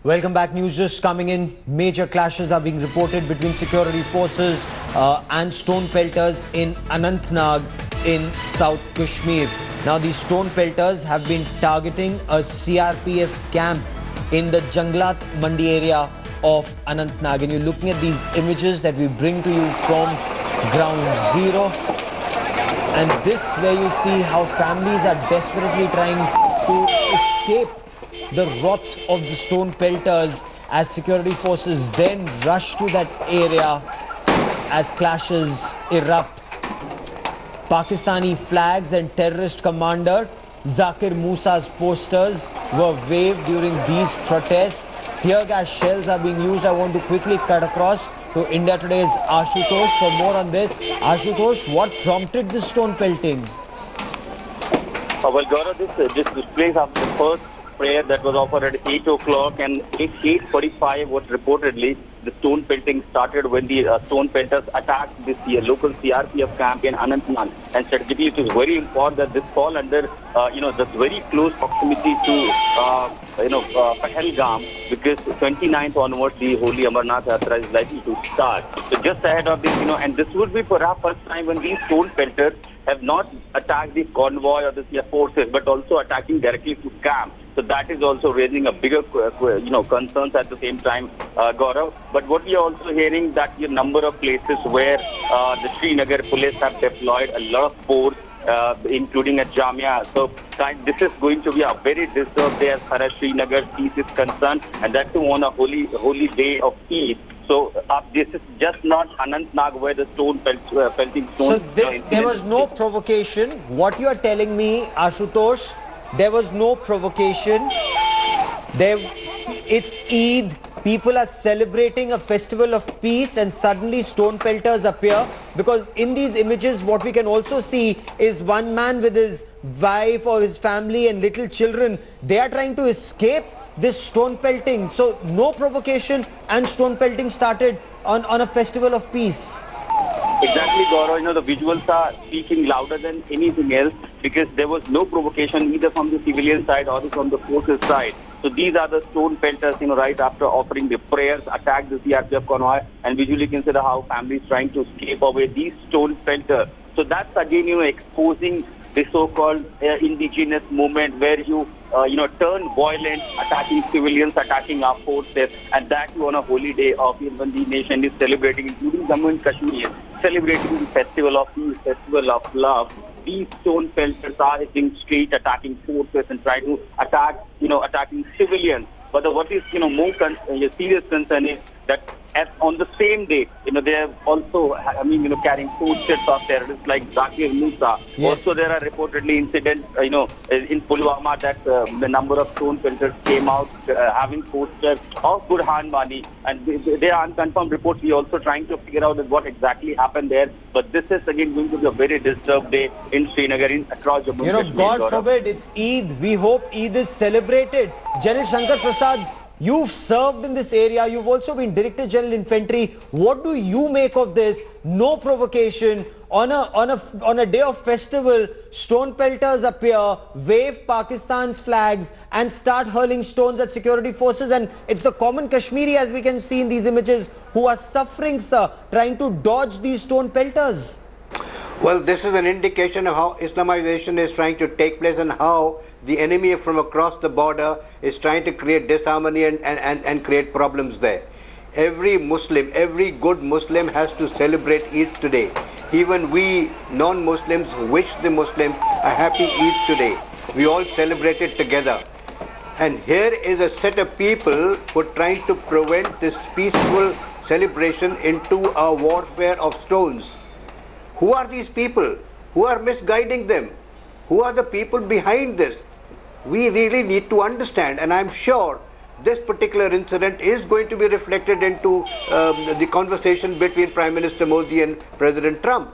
Welcome back. News just coming in. Major clashes are being reported between security forces and stone pelters in Anantnag in South Kashmir. Now, these stone pelters have been targeting a CRPF camp in the Janglatmandi area of Anantnag. And you're looking at these images that we bring to you from ground zero. And this where you see how families are desperately trying to escape the wrath of the stone pelters as security forces then rush to that area as clashes erupt. Pakistani flags and terrorist commander Zakir Musa's posters were waved during these protests. Tear gas shells are being used. I want to quickly cut across to India Today's Ashutosh for more on this. Ashutosh, what prompted this stone pelting? Well, Gaurav, this displays after the first prayer that was offered at 8 o'clock, and at 8:45 was reportedly the stone pelting started when the stone pelters attacked this local CRPF camp in Anantnag. And strategically, it is very important that this fall under the very close proximity to Pahalgam, because 29th onwards the Holy Amarnath Yatra is likely to start. So just ahead of this, and this would be perhaps first time when these stone pelters have not attacked the convoy or the forces, but also attacking directly to camp. So that is also raising a bigger, concerns at the same time, Gaurav. But what we are also hearing that a number of places where the Srinagar police have deployed a lot of force, including at Jamia. So this is going to be a very disturbed day as far as Srinagar peace is concerned, and that too on a holy day of Eid. So this is just not Anantnag where the pelting stones. So there was no provocation. What you are telling me, Ashutosh, there was no provocation. It's Eid. People are celebrating a festival of peace and suddenly stone pelters appear. Because in these images, what we can also see is one man with his wife or his family and little children. They are trying to escape this stone pelting. So no provocation and stone pelting started on a festival of peace. Exactly, Gaurav. The visuals are speaking louder than anything else, because there was no provocation either from the civilian side or from the forces side. So these are the stone pelters, right after offering the prayers, attacked the CRPF convoy, and visually consider how families trying to escape away these stone pelters. So that's again, exposing the so-called indigenous movement where you turn violent, attacking civilians, attacking our forces, and that on a holy day of when the nation is celebrating, including Jammu and Kashmir, celebrating the festival of peace, festival of love. These stone pelters are hitting street, attacking forces, and try to attacking civilians. But what is more serious concern is that on the same day, they are also, carrying posters of terrorists like Zakir Musa. Yes. Also, there are reportedly incidents, in Pulwama that the number of stone pelters came out having posters of Burhan Wani, and they are unconfirmed reports. We are also trying to figure out what exactly happened there. But this is again going to be a very disturbed day in Srinagar, across Jammu and Kashmir. God forbid, it's Eid. We hope Eid is celebrated. General Shankar Prasad, you've served in this area. You've also been Director General Infantry. What do you make of this? No provocation. On a day of festival, stone pelters appear, wave Pakistan's flags and start hurling stones at security forces. And it's the common Kashmiri, as we can see in these images, who are suffering, sir, trying to dodge these stone pelters. Well, this is an indication of how Islamization is trying to take place and how the enemy from across the border is trying to create disharmony and create problems there. Every Muslim, every good Muslim has to celebrate Eid today. Even we non-Muslims wish the Muslims a happy Eid today. We all celebrate it together. And here is a set of people who are trying to prevent this peaceful celebration into a warfare of stones. Who are these people? Who are misguiding them? Who are the people behind this? We really need to understand, and I'm sure this particular incident is going to be reflected into the conversation between Prime Minister Modi and President Trump.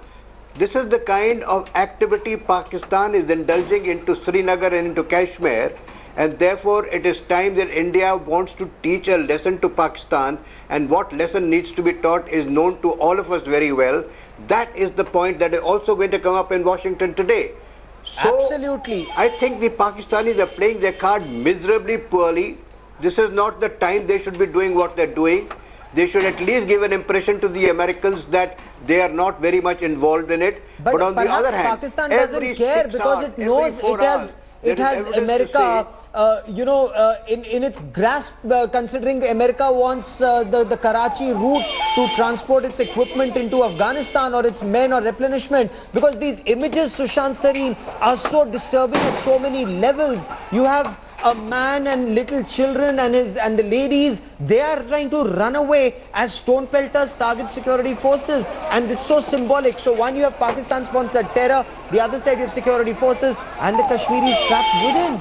This is the kind of activity Pakistan is indulging into Srinagar and into Kashmir, and therefore it is time that India wants to teach a lesson to Pakistan, and what lesson needs to be taught is known to all of us very well. That is the point that is also going to come up in Washington today. So, absolutely. I think the Pakistanis are playing their card miserably poorly. This is not the time they should be doing what they're doing. They should at least give an impression to the Americans that they are not very much involved in it. But on the other hand, Pakistan doesn't care because it knows it has America, in its grasp, considering America wants the Karachi route to transport its equipment into Afghanistan or its men or replenishment. Because these images, Sushant Sareen, are so disturbing at so many levels. You have a man and little children and the ladies, they are trying to run away as stone pelters target security forces, and it's so symbolic. So one, you have Pakistan sponsored terror, the other side you have security forces and the Kashmiris trapped within.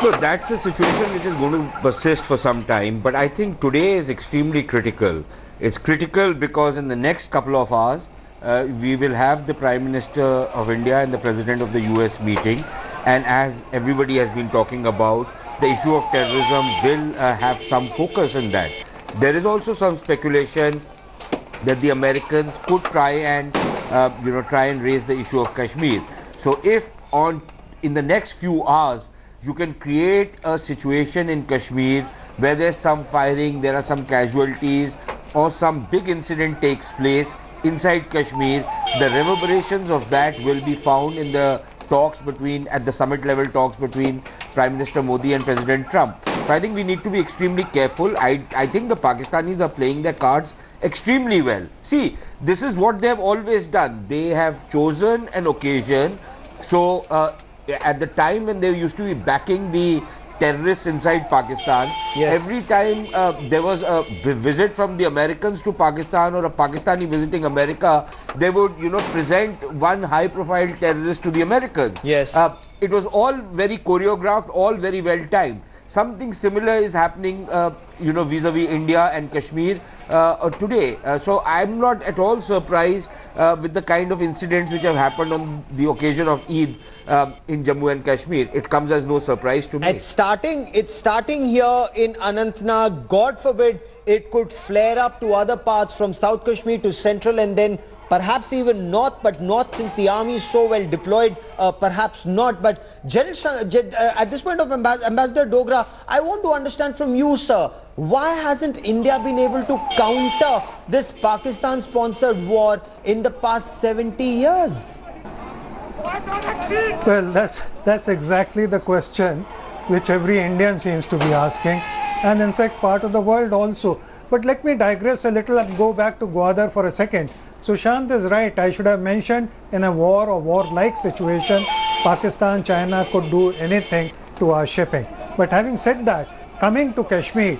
No, that's a situation which is going to persist for some time, but I think today is extremely critical. It's critical because in the next couple of hours we will have the Prime Minister of India and the President of the US meeting, and as everybody has been talking about, the issue of terrorism will have some focus on that. There is also some speculation that the Americans could try and raise the issue of Kashmir. So if in the next few hours you can create a situation in Kashmir where there's some firing, there are some casualties, or some big incident takes place inside Kashmir, the reverberations of that will be found in the talks at the summit level talks between Prime Minister Modi and President Trump. So I think we need to be extremely careful. I think the Pakistanis are playing their cards extremely well. See, this is what they have always done. They have chosen an occasion. So at the time when they used to be backing the terrorists inside Pakistan, yes, every time there was a visit from the Americans to Pakistan or a Pakistani visiting America, they would present one high profile terrorist to the Americans. Yes. It was all very choreographed, all very well timed. Something similar is happening vis-a-vis India and Kashmir today. So I'm not at all surprised with the kind of incidents which have happened on the occasion of Eid in Jammu and Kashmir. It comes as no surprise to me. It's starting here in Anantnag. God forbid it could flare up to other parts from South Kashmir to central and then perhaps even north, but north, since the army is so well deployed, perhaps not. But at this point of Ambassador Dogra, I want to understand from you, sir, why hasn't India been able to counter this Pakistan-sponsored war in the past 70 years? Well, that's exactly the question which every Indian seems to be asking, and in fact part of the world also. But let me digress a little and go back to Gwadar for a second. Sushant is right. I should have mentioned in a war or war-like situation, Pakistan, China could do anything to our shipping. But having said that, coming to Kashmir,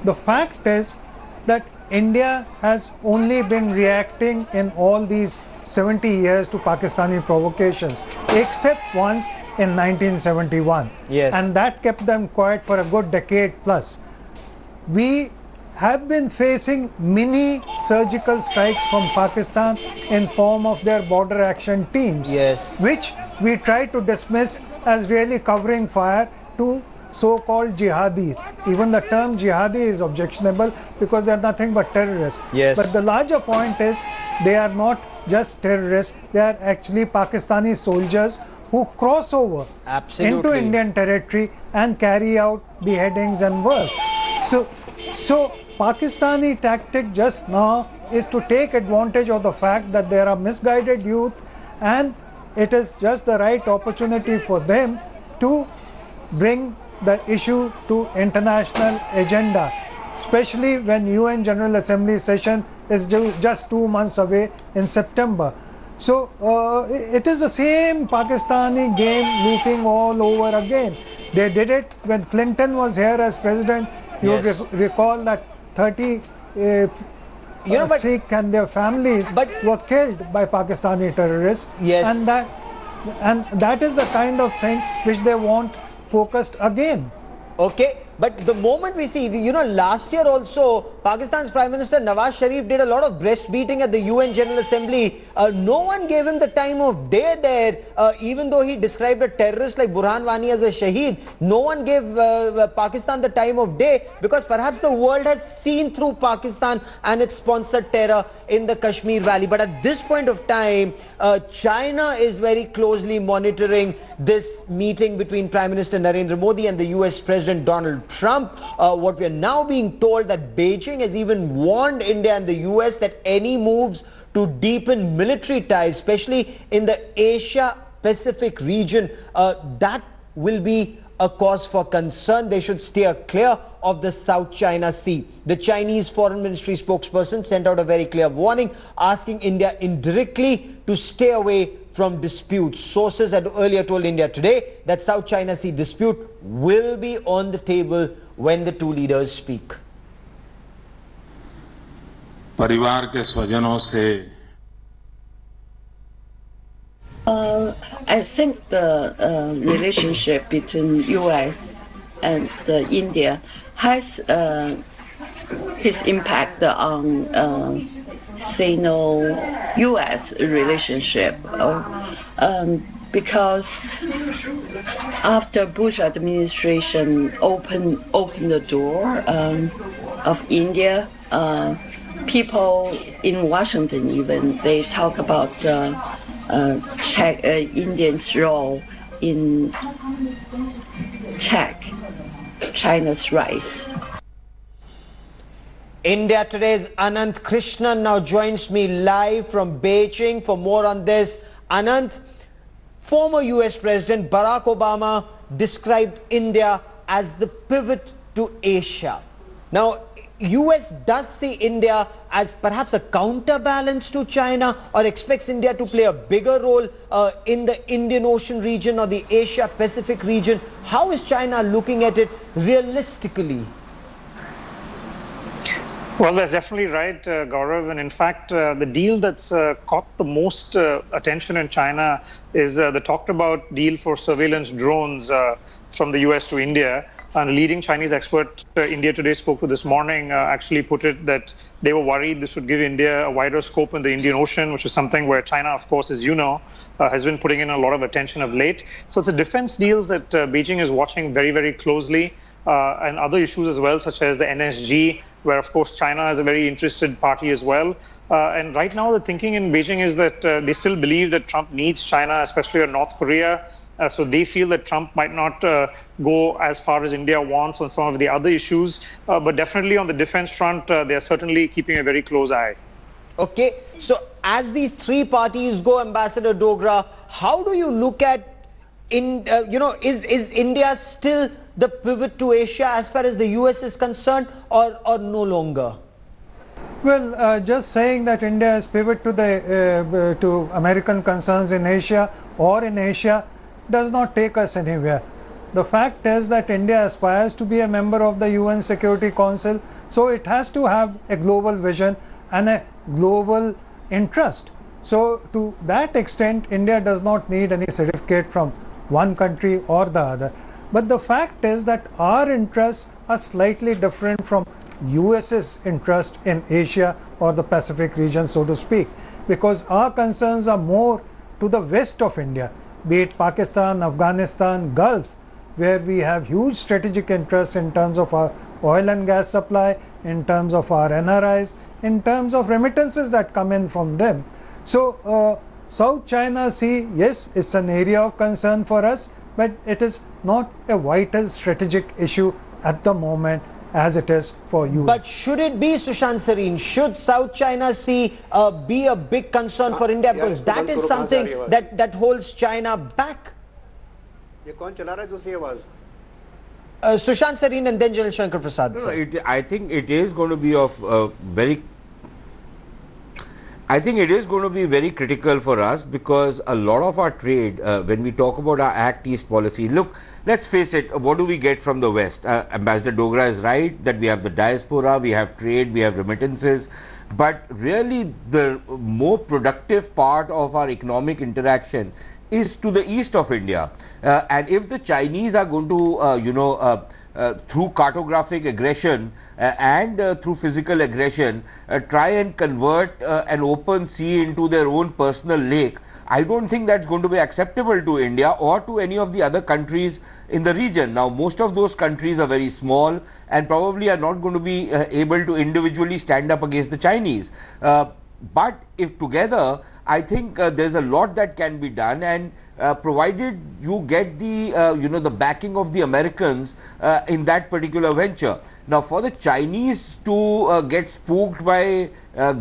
the fact is that India has only been reacting in all these 70 years to Pakistani provocations, except once in 1971. Yes. And that kept them quiet for a good decade plus. We have been facing mini surgical strikes from Pakistan in form of their border action teams, yes, which we try to dismiss as really covering fire to so-called jihadis. Even the term jihadi is objectionable because they are nothing but terrorists. Yes. But the larger point is they are not just terrorists, they are actually Pakistani soldiers who cross over into Indian territory and carry out beheadings and worse. So Pakistani tactic just now is to take advantage of the fact that there are misguided youth, and it is just the right opportunity for them to bring the issue to international agenda, especially when UN General Assembly session is just 2 months away in September. So it is the same Pakistani game looping all over again. They did it when Clinton was here as president. You yes, recall that 30 Sikh and their families were killed by Pakistani terrorists. Yes. And that is the kind of thing which they want focused again. Okay. But the moment we see, last year also, Pakistan's Prime Minister Nawaz Sharif did a lot of breastbeating at the UN General Assembly. No one gave him the time of day there, even though he described a terrorist like Burhan Wani as a shaheed. No one gave Pakistan the time of day, because perhaps the world has seen through Pakistan and its sponsored terror in the Kashmir Valley. But at this point of time, China is very closely monitoring this meeting between Prime Minister Narendra Modi and the US President Donald Trump. What we are now being told that Beijing has even warned India and the US that any moves to deepen military ties, especially in the Asia-Pacific region, that will be a cause for concern. They should steer clear of the South China Sea. The Chinese Foreign Ministry spokesperson sent out a very clear warning, asking India indirectly to stay away from disputes. Sources had earlier told India today that South China Sea dispute will be on the table when the two leaders speak. परिवार के स्वजनों से I think the relationship between U.S. and India has his impact on Sino-U.S. relationship, because after Bush administration opened the door of India, people in Washington even, they talk about Indians' role in China's rise. India Today's Anant Krishnan now joins me live from Beijing for more on this. Anant, former US President Barack Obama described India as the pivot to Asia. Now, US does see India as perhaps a counterbalance to China, or expects India to play a bigger role in the Indian Ocean region or the Asia-Pacific region. How is China looking at it realistically? Well, that's definitely right, Gaurav. And in fact, the deal that's caught the most attention in China is the talked about deal for surveillance drones from the US to India. And a leading Chinese expert India Today spoke to this morning actually put it that they were worried this would give India a wider scope in the Indian Ocean, which is something where China, of course, as you know, has been putting in a lot of attention of late. So it's a defense deals that Beijing is watching very, very closely, and other issues as well, such as the NSG, where, of course, China is a very interested party as well. And right now, the thinking in Beijing is that they still believe that Trump needs China, especially on North Korea. So they feel that Trump might not go as far as India wants on some of the other issues. But definitely on the defense front, they are certainly keeping a very close eye. Okay, so as these three parties go, Ambassador Dogra, how do you look at, is India still the pivot to Asia as far as the US is concerned, or no longer? Well, just saying that India has pivoted to to American concerns in Asia or in Asia does not take us anywhere. The fact is that India aspires to be a member of the UN Security Council, so it has to have a global vision and a global interest. So to that extent, India does not need any certificate from one country or the other. But the fact is that our interests are slightly different from US's interest in Asia or the Pacific region, so to speak, because our concerns are more to the west of India, be it Pakistan, Afghanistan, Gulf, where we have huge strategic interests in terms of our oil and gas supply, in terms of our NRIs, in terms of remittances that come in from them. So South China Sea, yes, it's an area of concern for us, but it is not a vital strategic issue at the moment as it is for US. But should it be, Sushant Sareen, should South China Sea be a big concern for India, because that is something that holds China back? Sushant Sareen and then General Shankar Prasad. I think it is going to be of very critical for us, because a lot of our trade, when we talk about our Act East policy, look, let's face it, what do we get from the West? Ambassador Dogra is right that we have the diaspora, we have trade, we have remittances. But really the more productive part of our economic interaction is to the east of India. And if the Chinese are going to, through cartographic aggression and through physical aggression, try and convert an open sea into their own personal lake, I don't think that's going to be acceptable to India or to any of the other countries in the region. Now, most of those countries are very small and probably are not going to be able to individually stand up against the Chinese. But if together, I think there's a lot that can be done, and provided you get the the backing of the Americans in that particular venture. Now, for the Chinese to get spooked by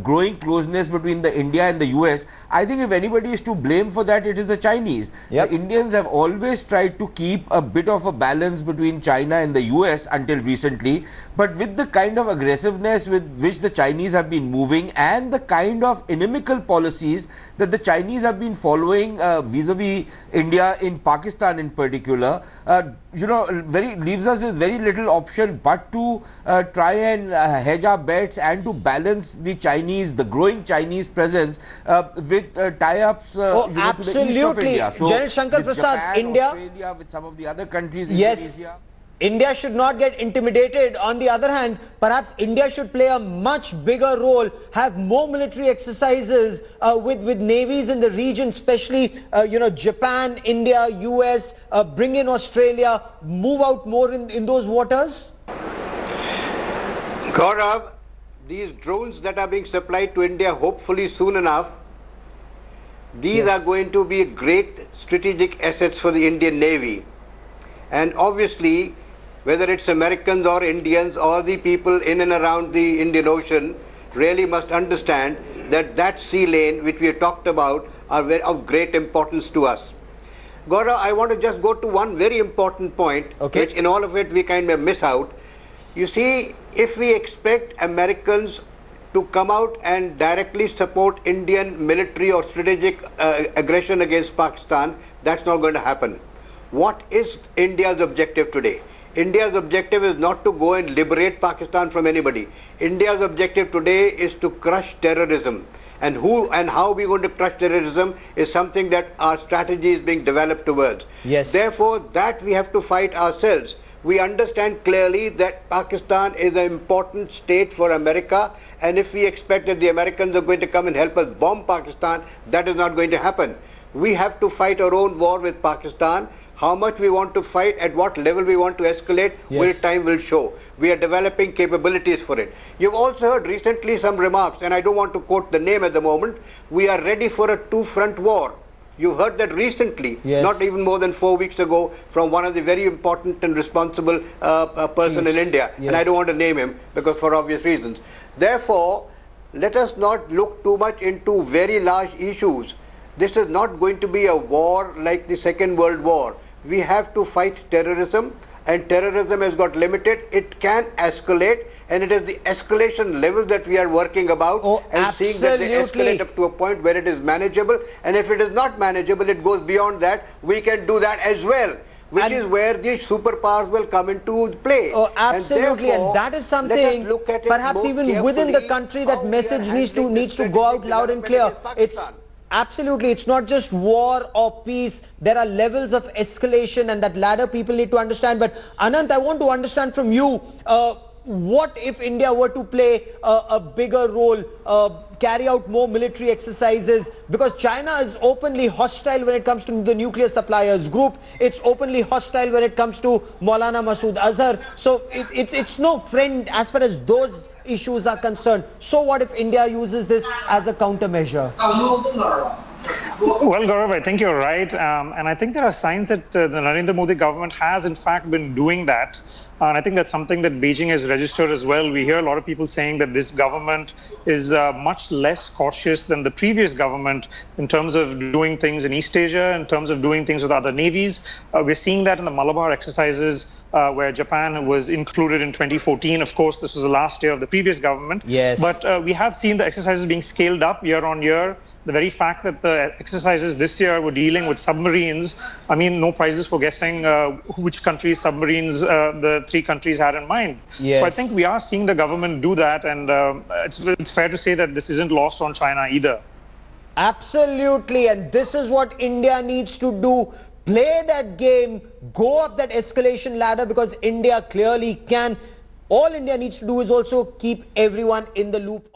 growing closeness between the India and the US, I think if anybody is to blame for that, it is the Chinese. Yep. The Indians have always tried to keep a bit of a balance between China and the US until recently, but with the kind of aggressiveness with which the Chinese have been moving and the kind of inimical policies that the Chinese have been following vis-a-vis India in Pakistan in particular, leaves us with very little option but to try and hedge our bets and to balance the Chinese, the growing Chinese presence with tie-ups to the east of India. So General Shankar Prasad, Japan, India, Australia, with some of the other countries, yes, Indonesia. India should not get intimidated. On the other hand, perhaps India should play a much bigger role, have more military exercises with navies in the region, especially Japan, India, US, bring in Australia, move out more in those waters? Gaurav, these drones that are being supplied to India hopefully soon enough, these are going to be great strategic assets for the Indian Navy. And obviously, whether it's Americans or Indians or the people in and around the Indian Ocean really must understand that that sea lane which we have talked about are of great importance to us. Gaurav, I want to just go to one very important point, which in all of it we kind of miss out. You see, if we expect Americans to come out and directly support Indian military or strategic aggression against Pakistan, that's not going to happen. What is India's objective today? India's objective is not to go and liberate Pakistan from anybody. India's objective today is to crush terrorism. And who and how we're going to crush terrorism is something that our strategy is being developed towards. Yes. Therefore, that we have to fight ourselves. We understand clearly that Pakistan is an important state for America, and if we expect that the Americans are going to come and help us bomb Pakistan, that is not going to happen. We have to fight our own war with Pakistan. How much we want to fight, at what level we want to escalate, time will show. We are developing capabilities for it. You've also heard recently some remarks, and I don't want to quote the name at the moment. We are ready for a two-front war. You heard that recently, not even more than 4 weeks ago, from one of the very important and responsible person in India. And I don't want to name him because for obvious reasons. Therefore, let us not look too much into very large issues. This is not going to be a war like the Second World War. We have to fight terrorism, and terrorism has got limited. It can escalate, and it is the escalation level that we are working about and seeing that they escalate up to a point where it is manageable. And if it is not manageable, it goes beyond that. We can do that as well, which is where the superpowers will come into play. Oh, absolutely, and that is something perhaps even within the country that message needs to go out loud and clear. Absolutely, it's not just war or peace. There are levels of escalation, and that ladder people need to understand. But Anant, I want to understand from you, what if India were to play a bigger role, carry out more military exercises? Because China is openly hostile when it comes to the nuclear suppliers group. It's openly hostile when it comes to Maulana Masood Azhar. So it's no friend as far as those issues are concerned. So what if India uses this as a countermeasure? Well, Gaurav, I think you're right. And I think there are signs that the Narendra Modi government has in fact been doing that. And I think that's something that Beijing has registered as well. We hear a lot of people saying that this government is much less cautious than the previous government in terms of doing things in East Asia, in terms of doing things with other navies. We're seeing that in the Malabar exercises where Japan was included in 2014. Of course, this was the last year of the previous government. Yes. But we have seen the exercises being scaled up year on year. The very fact that the exercises this year were dealing with submarines, I mean, no prizes for guessing which countries' submarines the three countries had in mind. Yes. So I think we are seeing the government do that, and it's fair to say that this isn't lost on China either. Absolutely, and this is what India needs to do. Play that game, go up that escalation ladder, because India clearly can. All India needs to do is also keep everyone in the loop.